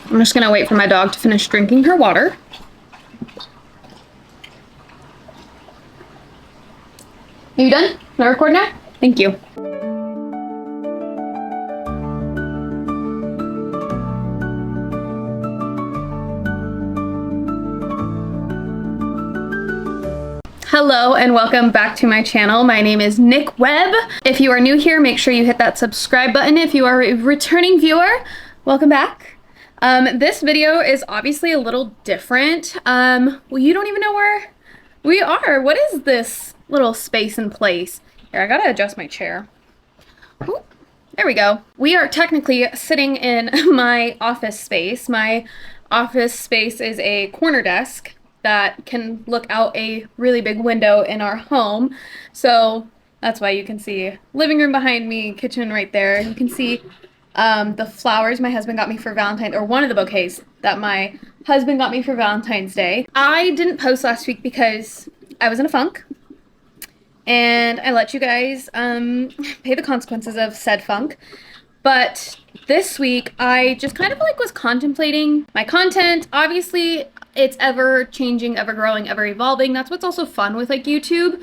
I'm just gonna wait for my dog to finish drinking her water. Are you done? Can I record now? Thank you. Hello and welcome back to my channel. My name is Nick Webb. If you are new here, make sure you hit that subscribe button. If you are a returning viewer, welcome back. This video is obviously a little different. Well, you don't even know where we are. What is this little space and place? Here, I gotta adjust my chair. Ooh, there we go. We are technically sitting in my office space. My office space is a corner desk that can look out a really big window in our home. So that's why you can see living room behind me, kitchen right there. You can see the flowers my husband got me for Valentine's, or one of the bouquets that my husband got me for Valentine's Day. I didn't post last week because I was in a funk, and I let you guys pay the consequences of said funk. But this week, I just kind of like was contemplating my content. Obviously, it's ever changing, ever growing, ever evolving. That's what's also fun with like YouTube.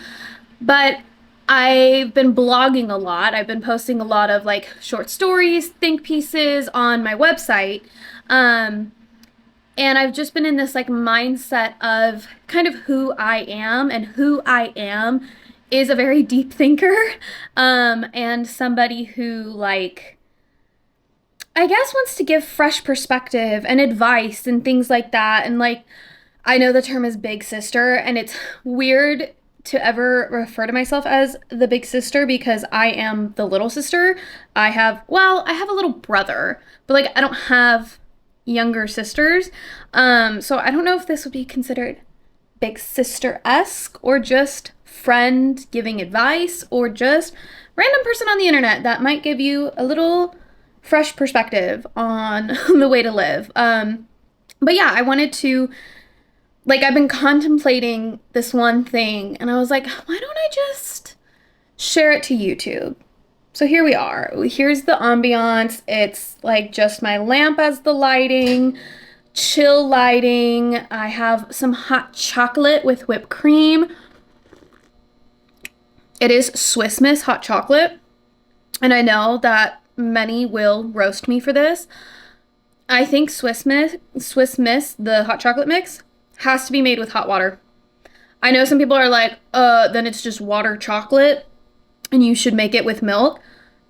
But I've been blogging a lot. I've been posting a lot of like short stories, think pieces on my website. And I've just been in this like mindset of kind of who I am, and who I am is a very deep thinker, and somebody who like, I guess, wants to give fresh perspective and advice and things like that. And like, I know the term is big sister, and it's weird to ever refer to myself as the big sister because I am the little sister. I have a little brother, but like I don't have younger sisters. So I don't know if this would be considered big sister-esque, or just friend giving advice, or just random person on the internet that might give you a little fresh perspective on the way to live. But yeah, I wanted to, like, I've been contemplating this one thing, and I was like, why don't I just share it to YouTube? So here we are. Here's the ambiance. It's like just my lamp as the lighting, chill lighting. I have some hot chocolate with whipped cream. It is Swiss Miss hot chocolate, and I know that many will roast me for this. I think Swiss Miss, the hot chocolate mix, has to be made with hot water. I know some people are like, then it's just water chocolate and you should make it with milk.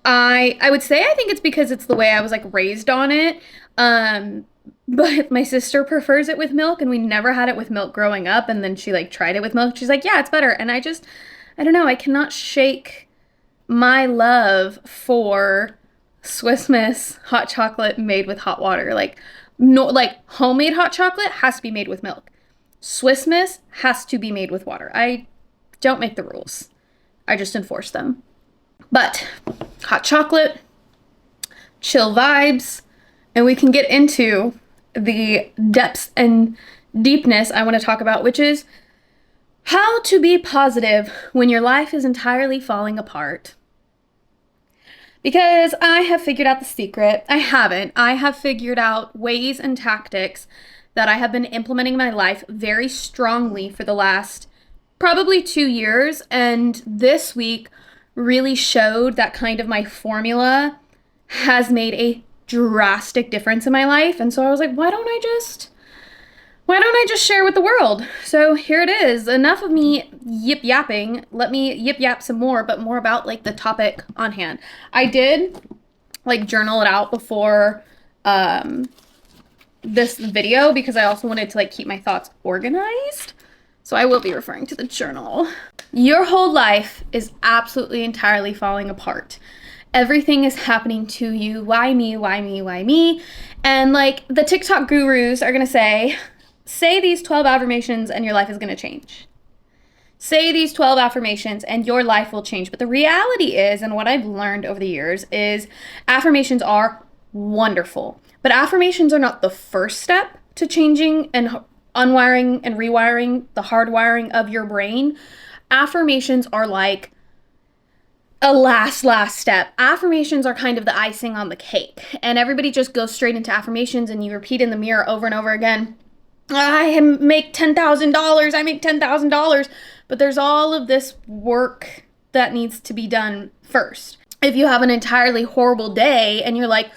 I would say I think it's because it's the way I was like raised on it. But my sister prefers it with milk, and we never had it with milk growing up, and then she like tried it with milk. She's like, yeah, it's better. And I don't know, I cannot shake my love for Swiss Miss hot chocolate made with hot water. Like, no, like homemade hot chocolate has to be made with milk. Swiss Miss has to be made with water. I don't make the rules. I just enforce them. But hot chocolate, chill vibes, and we can get into the depths and deepness I want to talk about, which is how to be positive when your life is entirely falling apart. Because I have figured out the secret. I haven't. I have figured out ways and tactics that I have been implementing in my life very strongly for the last probably 2 years. And this week really showed that kind of my formula has made a drastic difference in my life. And so I was like, why don't I just share with the world? So here it is. Enough of me yip yapping. Let me yip yap some more, but more about like the topic on hand. I did like journal it out before this video because I also wanted to like keep my thoughts organized. So I will be referring to the journal. Your whole life is absolutely entirely falling apart. Everything is happening to you. Why me? Why me? Why me? And like the TikTok gurus are gonna say these 12 affirmations and your life is gonna change. Say these 12 affirmations and your life will change. But the reality is, and what I've learned over the years is, affirmations are wonderful. But affirmations are not the first step to changing and unwiring and rewiring the hardwiring of your brain. Affirmations are like a last step. Affirmations are kind of the icing on the cake, and everybody just goes straight into affirmations and you repeat in the mirror over and over again. I make $10,000. I make $10,000. But there's all of this work that needs to be done first. If you have an entirely horrible day and you're like,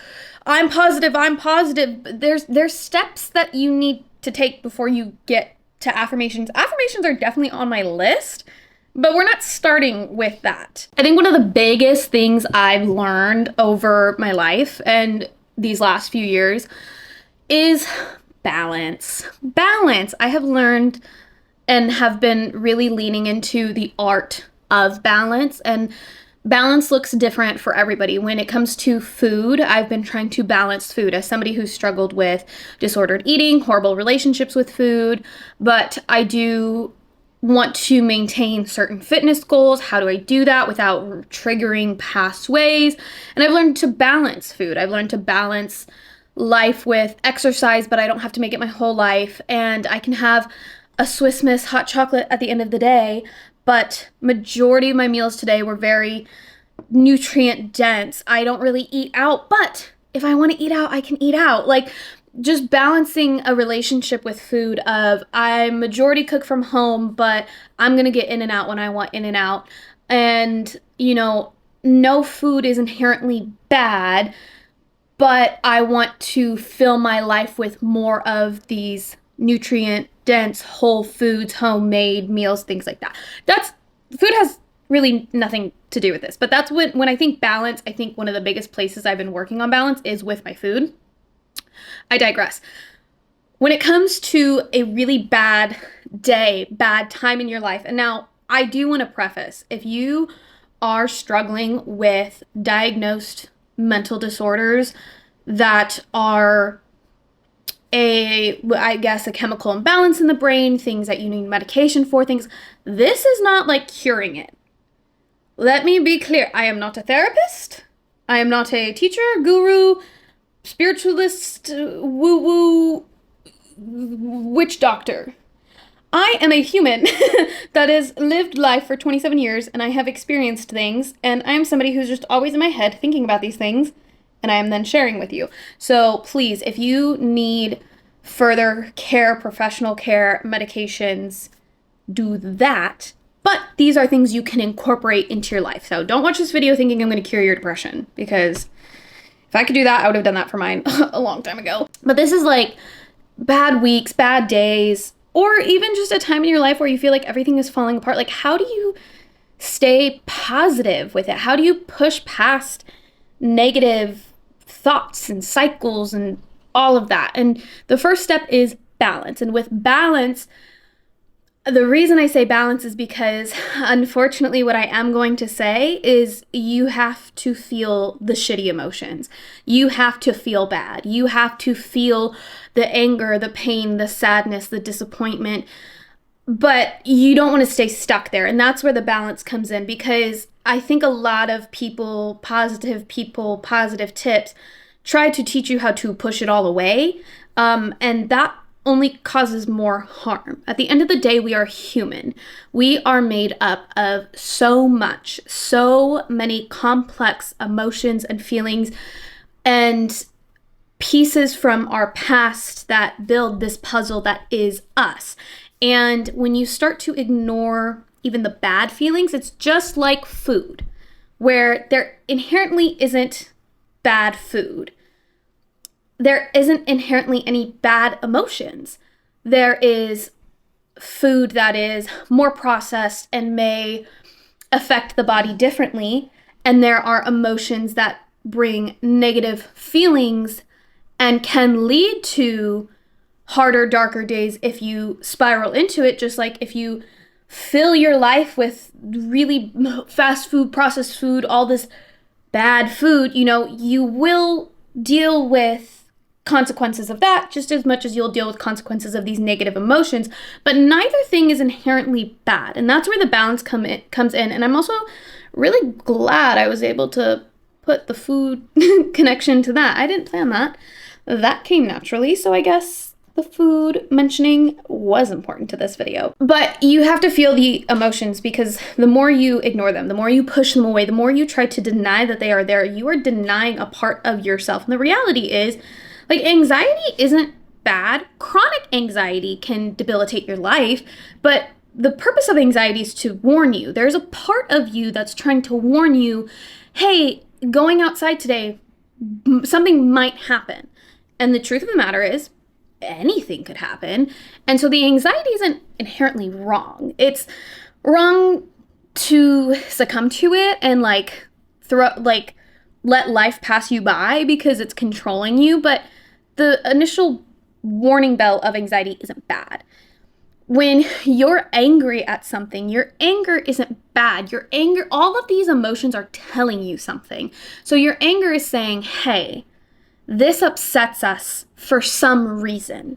I'm positive, there's steps that you need to take before you get to affirmations. Affirmations are definitely on my list, but we're not starting with that. I think one of the biggest things I've learned over my life and these last few years is balance. Balance. I have learned and have been really leaning into the art of balance, and balance looks different for everybody. When it comes to food, I've been trying to balance food as somebody who's struggled with disordered eating, horrible relationships with food, but I do want to maintain certain fitness goals. How do I do that without triggering past ways? And I've learned to balance food. I've learned to balance life with exercise, but I don't have to make it my whole life. And I can have a Swiss Miss hot chocolate at the end of the day, but majority of my meals today were very nutrient dense. I don't really eat out, but if I want to eat out, I can eat out. Like, just balancing a relationship with food of I majority cook from home, but I'm going to get in and out when I want in and out. And, you know, no food is inherently bad, but I want to fill my life with more of these nutrient dense whole foods, homemade meals, things like that. Food has really nothing to do with this, but that's when I think balance, I think one of the biggest places I've been working on balance is with my food. I digress. When it comes to a really bad day, bad time in your life, and now I do want to preface, if you are struggling with diagnosed mental disorders that are a chemical imbalance in the brain, things that you need medication for, this is not like curing it. Let me be clear. I am not a therapist. I am not a teacher, guru, spiritualist, woo-woo, witch doctor. I am a human that has lived life for 27 years, and I have experienced things, and I am somebody who's just always in my head thinking about these things, and I am then sharing with you. So please, if you need further care, professional care, medications, do that. But these are things you can incorporate into your life. So don't watch this video thinking I'm going to cure your depression, because if I could do that, I would have done that for mine a long time ago. But this is like bad weeks, bad days, or even just a time in your life where you feel like everything is falling apart. Like, how do you stay positive with it? How do you push past negative thoughts and cycles and all of that? And the first step is balance. And with balance, the reason I say balance is because, unfortunately, what I am going to say is you have to feel the shitty emotions. You have to feel bad. You have to feel the anger, the pain, the sadness, the disappointment. But you don't want to stay stuck there. And that's where the balance comes in, because I think a lot of people, positive tips, try to teach you how to push it all away. And that only causes more harm. At the end of the day, we are human. We are made up of so many complex emotions and feelings and pieces from our past that build this puzzle that is us. And when you start to ignore even the bad feelings, it's just like food, where there inherently isn't bad food. There isn't inherently any bad emotions. There is food that is more processed and may affect the body differently. And there are emotions that bring negative feelings and can lead to harder, darker days if you spiral into it. Just like if you fill your life with really fast food, processed food, all this bad food, you will deal with consequences of that just as much as you'll deal with consequences of these negative emotions. But neither thing is inherently bad. And that's where the balance comes in. And I'm also really glad I was able to put the food connection to that. I didn't plan that. That came naturally. So I guess the food mentioning was important to this video. But you have to feel the emotions, because the more you ignore them, the more you push them away, the more you try to deny that they are there, you are denying a part of yourself. And the reality is, like, anxiety isn't bad. Chronic anxiety can debilitate your life, but the purpose of anxiety is to warn you. There's a part of you that's trying to warn you, hey, going outside today, something might happen. And the truth of the matter is, anything could happen. And so the anxiety isn't inherently wrong. It's wrong to succumb to it and let life pass you by because it's controlling you. But the initial warning bell of anxiety isn't bad. When you're angry at something, your anger isn't bad. Your anger, all of these emotions are telling you something. So your anger is saying, hey, this upsets us for some reason.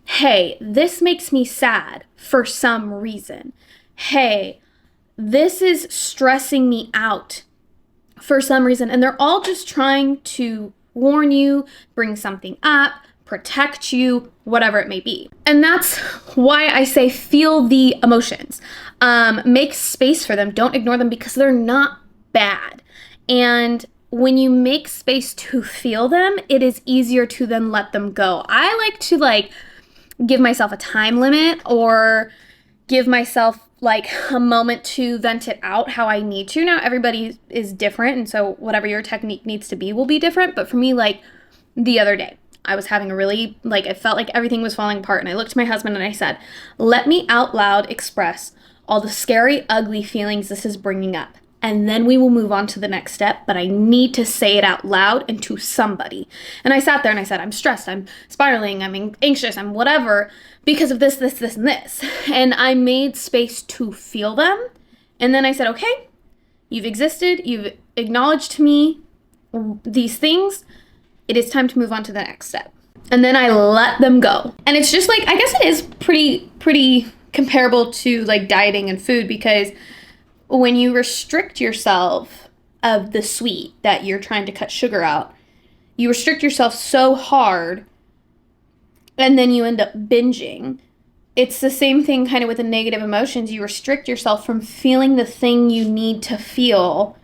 Hey, this makes me sad for some reason. Hey, this is stressing me out for some reason. And they're all just trying to warn you, bring something up, protect you, whatever it may be. And that's why I say feel the emotions. Make space for them. Don't ignore them, because they're not bad. And when you make space to feel them, it is easier to then let them go. I like to give myself a time limit, or give myself a moment to vent it out how I need to. Now, everybody is different, and so whatever your technique needs to be will be different. But for me, the other day, I was having a really, I felt like everything was falling apart, and I looked at my husband and I said, let me out loud express all the scary, ugly feelings this is bringing up. And then we will move on to the next step, but I need to say it out loud and to somebody. And I sat there and I said, I'm stressed, I'm spiraling, I'm anxious, I'm whatever, because of this, this, this, and this. And I made space to feel them. And then I said, okay, you've existed, you've acknowledged to me these things. It is time to move on to the next step. And then I let them go. And it's just I guess it is pretty comparable to dieting and food, because when you restrict yourself of the sweet that you're trying to cut sugar out, you restrict yourself so hard, and then you end up binging. It's the same thing kind of with the negative emotions. You restrict yourself from feeling the thing you need to feel.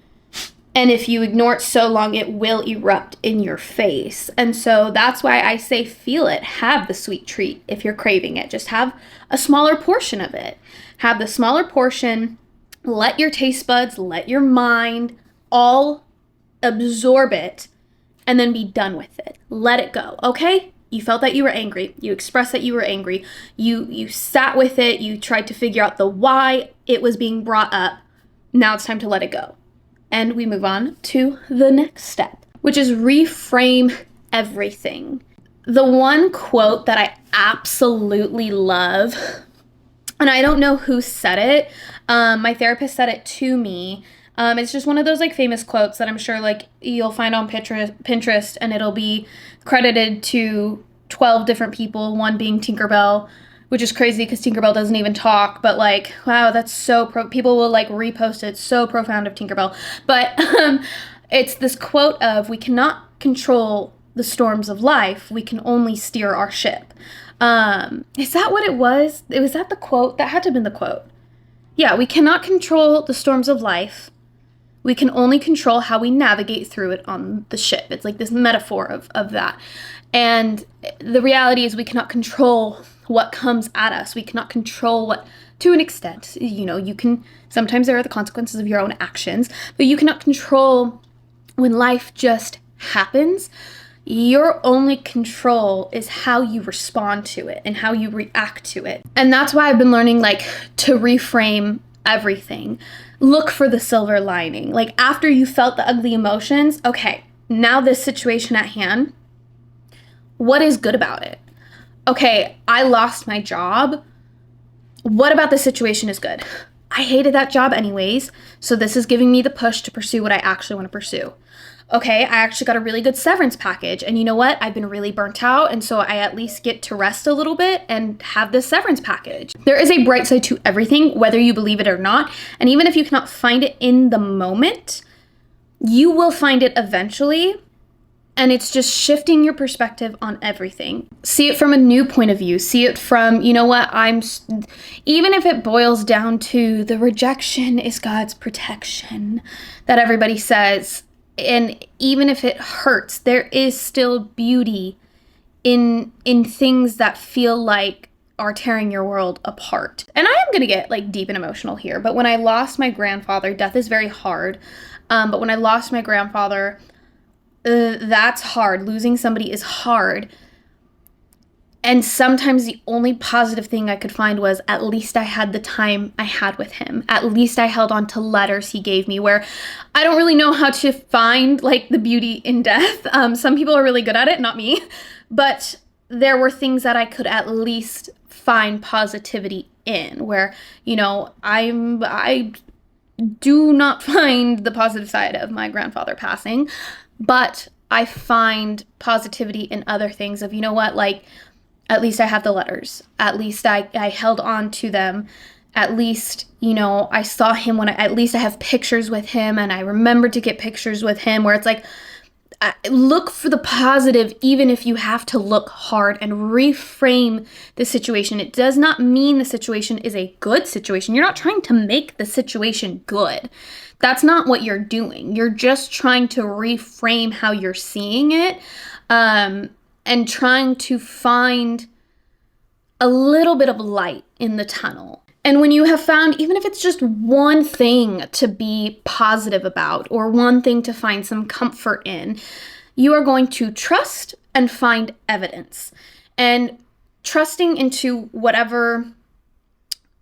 And if you ignore it so long, it will erupt in your face. And so that's why I say feel it. Have the sweet treat if you're craving it. Just have a smaller portion of it. Have the smaller portion. Let your taste buds, let your mind all absorb it, and then be done with it. Let it go, okay? You felt that you were angry. You expressed that you were angry. You sat with it. You tried to figure out the why it was being brought up. Now it's time to let it go. And we move on to the next step, which is reframe everything. The one quote that I absolutely love, and I don't know who said it. My therapist said it to me. It's just one of those famous quotes that I'm sure you'll find on Pinterest, and it'll be credited to 12 different people, one being Tinkerbell, which is crazy because Tinkerbell doesn't even talk, but wow, that's so people will repost it. So profound of Tinkerbell. But it's this quote of, we cannot control the storms of life, we can only steer our ship. Is that what it was? Was that the quote? That had to have been the quote. Yeah, we cannot control the storms of life. We can only control how we navigate through it on the ship. It's this metaphor of that. And the reality is we cannot control what comes at us. We cannot control what, to an extent, you can, sometimes there are the consequences of your own actions, but you cannot control when life just happens. Your only control is how you respond to it and how you react to it. And that's why I've been learning to reframe everything. Look for the silver lining. After you felt the ugly emotions, okay, now this situation at hand, what is good about it? Okay, I lost my job. What about the situation is good? I hated that job anyways, so this is giving me the push to pursue what I actually want to pursue. Okay, I actually got a really good severance package, and you know what? I've been really burnt out, and so I at least get to rest a little bit and have this severance package. There is a bright side to everything, whether you believe it or not, and even if you cannot find it in the moment, you will find it eventually. And it's just shifting your perspective on everything. See it from a new point of view. See it from, you know what, even if it boils down to the rejection is God's protection that everybody says. And even if it hurts, there is still beauty in things that feel like are tearing your world apart. And I am going to get like deep and emotional here, but when I lost my grandfather, death is very hard. But when I lost my grandfather, that's hard. Losing somebody is hard. And sometimes the only positive thing I could find was at least I had the time I had with him. At least I held on to letters he gave me, where I don't really know how to find like the beauty in death. Some people are really good at it, not me. But there were things that I could at least find positivity in, where, you know, I do not find the positive side of my grandfather passing, but I find positivity in other things of, you know what, like, at least I have the letters. At least I held on to them. At least, you know, I saw him at least I have pictures with him, and I remembered to get pictures with him, where it's like, look for the positive, even if you have to look hard, and reframe the situation. It does not mean the situation is a good situation. You're not trying to make the situation good. That's not what you're doing. You're just trying to reframe how you're seeing it, and trying to find a little bit of light in the tunnel. And when you have found, even if it's just one thing to be positive about or one thing to find some comfort in, you are going to trust and find evidence. And trusting into whatever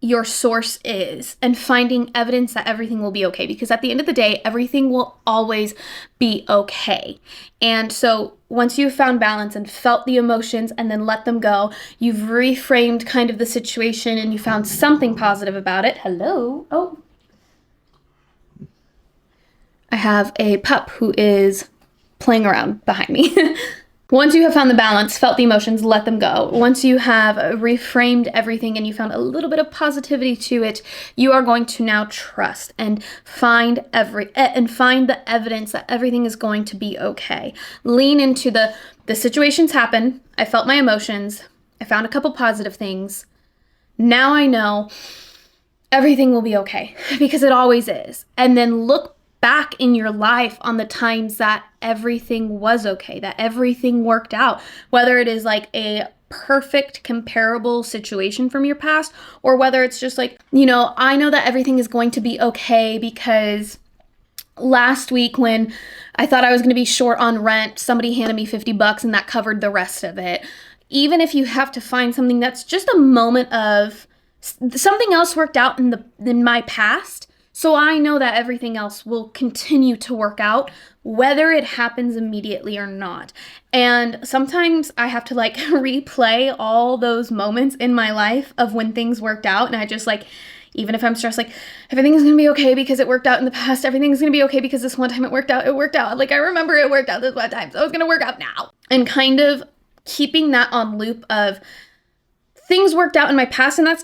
your source is and finding evidence that everything will be okay. Because at the end of the day, everything will always be okay. And so once you've found balance and felt the emotions and then let them go, you've reframed kind of the situation and you found something positive about it. Hello. Oh. I have a pup who is playing around behind me. Once you have found the balance, felt the emotions, let them go. Once you have reframed everything and you found a little bit of positivity to it, you are going to now trust and find the evidence that everything is going to be okay. Lean into the situations happen. I felt my emotions. I found a couple positive things. Now I know everything will be okay, because it always is. And then look back in your life on the times that everything was okay, that everything worked out, whether it is like a perfect comparable situation from your past, or whether it's just like, you know, I know that everything is going to be okay because last week when I thought I was going to be short on rent, somebody handed me $50 and that covered the rest of it. Even if you have to find something that's just a moment of something else worked out in my past, so I know that everything else will continue to work out, whether it happens immediately or not. And sometimes I have to like replay all those moments in my life of when things worked out. And I just like, even if I'm stressed, like, everything's going to be okay because it worked out in the past. Everything's going to be okay because this one time it worked out. It worked out. Like, I remember it worked out this one time, so it's going to work out now. And kind of keeping that on loop of things worked out in my past. And that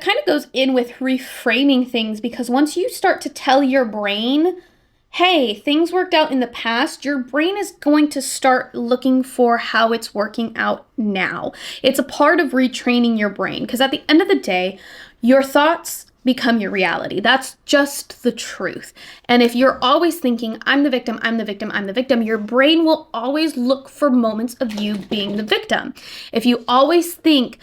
kind of goes in with reframing things, because once you start to tell your brain, hey, things worked out in the past, your brain is going to start looking for how it's working out now. It's a part of retraining your brain, because at the end of the day, your thoughts become your reality. That's just the truth. And if you're always thinking, I'm the victim, I'm the victim, I'm the victim, your brain will always look for moments of you being the victim. If you always think,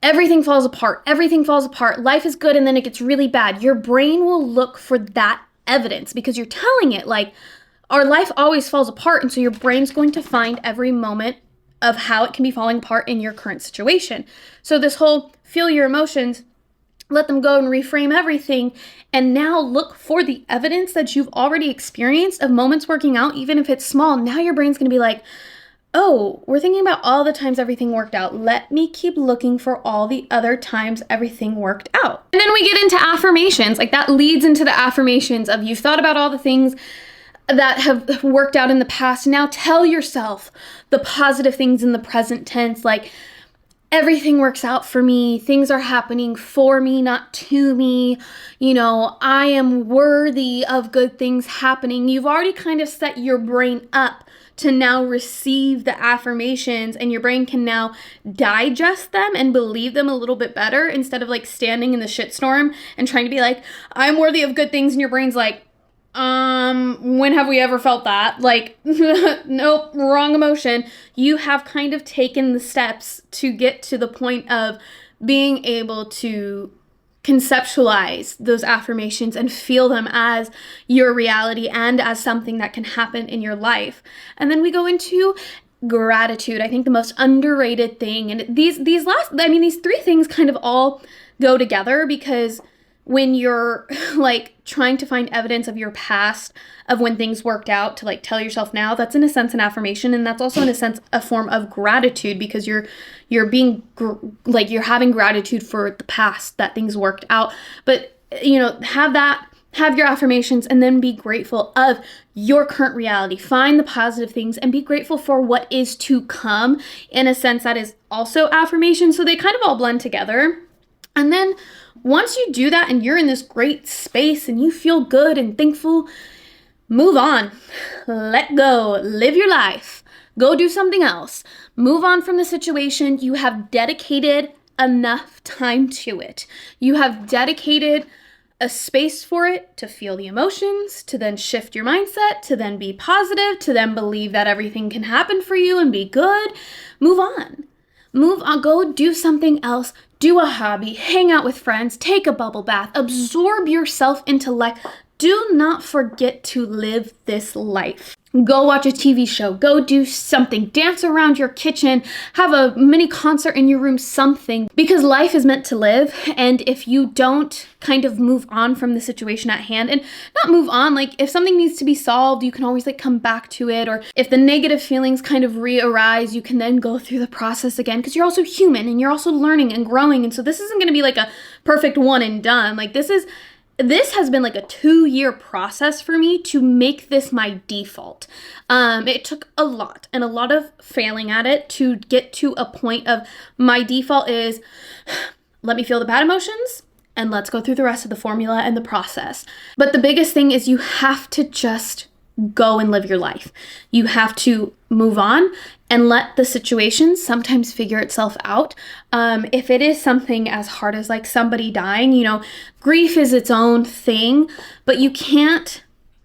everything falls apart, life is good and then it gets really bad, your brain will look for that evidence, because you're telling it like, our life always falls apart. And so your brain's going to find every moment of how it can be falling apart in your current situation. So this whole feel your emotions, let them go and reframe everything, and now look for the evidence that you've already experienced of moments working out, even if it's small. Now your brain's going to be like, oh, we're thinking about all the times everything worked out. Let me keep looking for all the other times everything worked out. And then we get into affirmations. Like, that leads into the affirmations of, you've thought about all the things that have worked out in the past. Now tell yourself the positive things in the present tense. Like, everything works out for me. Things are happening for me, not to me. You know, I am worthy of good things happening. You've already kind of set your brain up to now receive the affirmations, and your brain can now digest them and believe them a little bit better instead of like standing in the shitstorm and trying to be like, I'm worthy of good things. And your brain's like, when have we ever felt that? Like, nope, wrong emotion. You have kind of taken the steps to get to the point of being able to conceptualize those affirmations and feel them as your reality and as something that can happen in your life. And then we go into gratitude. I think the most underrated thing, and these three things kind of all go together, because when you're like trying to find evidence of your past, of when things worked out, to like tell yourself now, that's in a sense an affirmation, and that's also in a sense a form of gratitude, because you're having gratitude for the past, that things worked out. But have your affirmations, and then be grateful of your current reality. Find the positive things and be grateful for what is to come. In a sense, that is also affirmation. So they kind of all blend together. And then once you do that and you're in this great space and you feel good and thankful, move on. Let go. Live your life. Go do something else. Move on from the situation. You have dedicated enough time to it. You have dedicated a space for it to feel the emotions, to then shift your mindset, to then be positive, to then believe that everything can happen for you and be good. Move on. Move on. Go do something else. Do a hobby, hang out with friends, take a bubble bath, absorb yourself into life. Do not forget to live this life. Go watch a TV show, go do something, dance around your kitchen, have a mini concert in your room, something, because life is meant to live. And if you don't kind of move on from the situation at hand, and not move on, like if something needs to be solved, you can always like come back to it. Or if the negative feelings kind of re-arise, you can then go through the process again, because you're also human and you're also learning and growing. And so this isn't going to be like a perfect one and done. Like this has been like a 2-year process for me to make this my default. It took a lot and a lot of failing at it to get to a point of my default is, let me feel the bad emotions and let's go through the rest of the formula and the process. But the biggest thing is you have to just go and live your life. You have to move on and let the situation sometimes figure itself out. If it is something as hard as like somebody dying, grief is its own thing, but you can't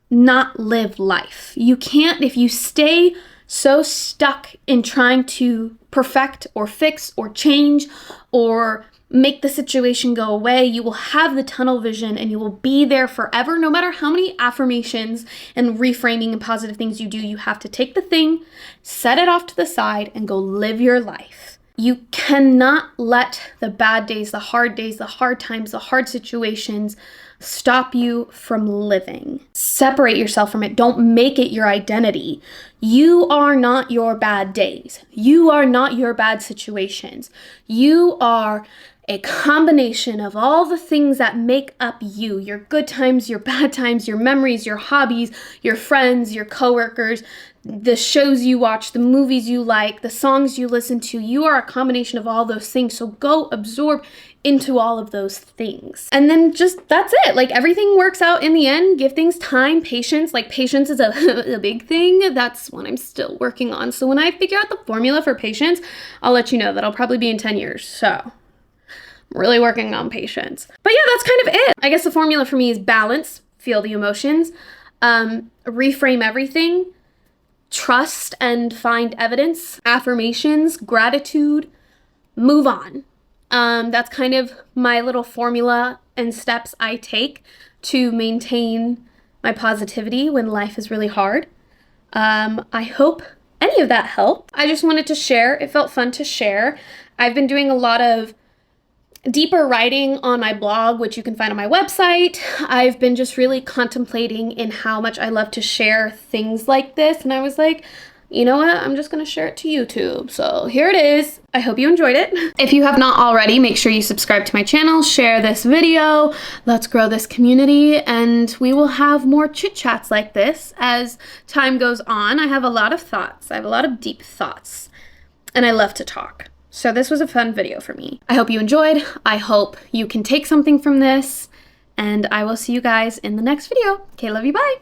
not live life. You can't, if you stay so stuck in trying to perfect or fix or change or make the situation go away, you will have the tunnel vision and you will be there forever. No matter how many affirmations and reframing and positive things you do, you have to take the thing, set it off to the side, and go live your life. You cannot let the bad days, the hard times, the hard situations stop you from living. Separate yourself from it. Don't make it your identity. You are not your bad days. You are not your bad situations. You are a combination of all the things that make up you, your good times, your bad times, your memories, your hobbies, your friends, your coworkers, the shows you watch, the movies you like, the songs you listen to. You are a combination of all those things. So go absorb into all of those things. And then just, that's it. Like everything works out in the end. Give things time, patience. Like patience is a big thing. That's what I'm still working on. So when I figure out the formula for patience, I'll let you know. That'll probably be in 10 years. So I'm really working on patience. But yeah, that's kind of it. I guess the formula for me is balance, feel the emotions, reframe everything, trust and find evidence, affirmations, gratitude, move on. That's kind of my little formula and steps I take to maintain my positivity when life is really hard. I hope any of that helped. I just wanted to share. It felt fun to share. I've been doing a lot of deeper writing on my blog, which you can find on my website. I've been just really contemplating in how much I love to share things like this. And I was like, you know what? I'm just going to share it to YouTube. So here it is. I hope you enjoyed it. If you have not already, make sure you subscribe to my channel, share this video. Let's grow this community, and we will have more chit chats like this as time goes on. I have a lot of thoughts. I have a lot of deep thoughts, and I love to talk. So this was a fun video for me. I hope you enjoyed. I hope you can take something from this, and I will see you guys in the next video. Okay, love you, bye.